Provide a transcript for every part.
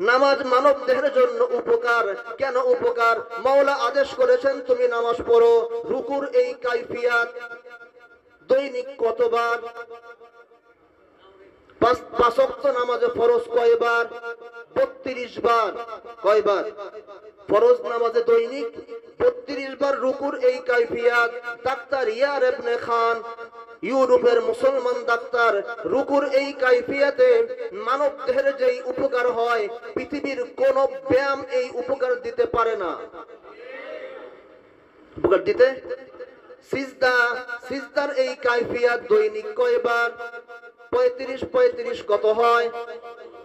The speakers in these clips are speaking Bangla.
নামাজ মানব দেহের জন্য উপকার। কেন উপকার? মাওলা আদেশ করেছেন তুমি নামাজ পড়ো। রুকুর এই কাইফিয়াত, দৈনিক কতবার? পাঁচ ওয়াক্ত নামাজে ফরজ কয়বার? 32 বার। কয়বার? ফরজ নামাজে দৈনিক 32 বার রুকুর এই কাইফিয়াত। ডাক্তার ইয়ার ইবনে খান, ইউরোপের মুসলমান ডাক্তার, রুকুর এই কাইফিয়াতে মানব দেহের যেই উপকার হয় পৃথিবীর কোন ব্যায়াম এই উপকার দিতে পারে না। উপকার দিতে সিজদা, সিজদার এই কাইফিয়াত দৈনিক কয়বার? 35 কত হয়?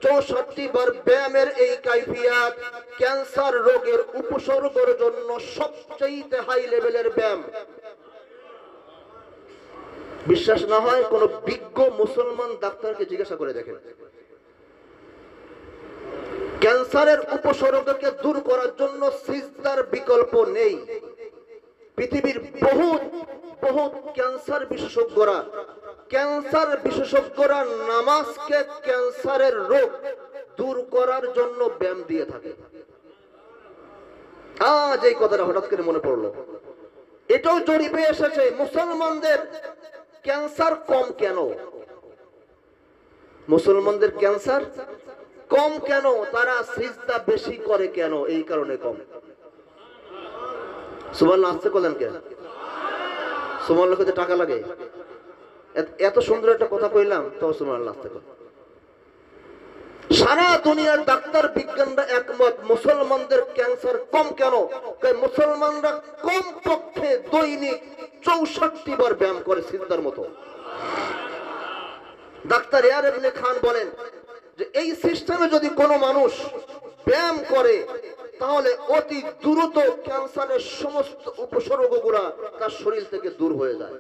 64 বার। ব্যায়ামের এই কাইফিয়াত ক্যান্সার রোগের উপসর্গের জন্য সবচেয়ে হাই লেভেলের ব্যায়াম। বিশ্বাস না হয় কোন বিজ্ঞ মুসলমান ডাক্তারকে জিজ্ঞাসা করে দেখেন। ক্যান্সারের উপসর্গকে দূর করার জন্য সিজদার বিকল্প নেই। পৃথিবীর বহুত বহুত ক্যান্সার বিশেষজ্ঞরা নামাজকে ক্যান্সারের রোগ দূর করার জন্য ব্যায়াম দিয়ে থাকে। আজ এই কথাটা হঠাৎ করে মনে পড়লো। এটাও জরিপে এসেছে মুসলমানদের ক্যান্সার কম কেন? মুসলমানদের ক্যান্সার কম কেন? তারা সিজদা বেশি করে কেন? এই কারণে কম। সুবহানাল্লাহ আসতে বলেন কেন? সুবহানাল্লাহ কইতে টাকা লাগে? এত সুন্দর একটা কথা কইলাম তো সুবহানাল্লাহ আসতে বলেন। সারা দুনিয়ার ডাক্তার বিজ্ঞানরা একমত মুসলমানদের ক্যান্সার কম কেন? মুসলমানরা কম পক্ষে দৈনিক 64 বার ব্যায়াম করে সিজদার মতো। ডাক্তার ইয়ার ইবনে খান বলেন যে এই সিস্টেমে যদি কোনো মানুষ ব্যায়াম করে তাহলে অতি দ্রুত ক্যান্সারের সমস্ত উপসর্গগুলো তার শরীর থেকে দূর হয়ে যায়।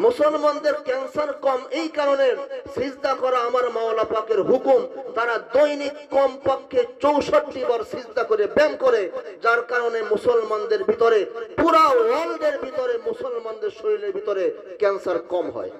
মুসলমানদের ক্যান্সার কম এই কারণে সিজদা করা আমার মাওলা পাকের হুকুম। তারা দৈনিক কমপক্ষে 64 বার সিজদা করে ব্যায়াম করে, যার কারণে মুসলমানদের ভিতরে, পুরা ওয়ার্ল্ডের ভিতরে মুসলমানদের শরীরের ভিতরে ক্যান্সার কম হয়।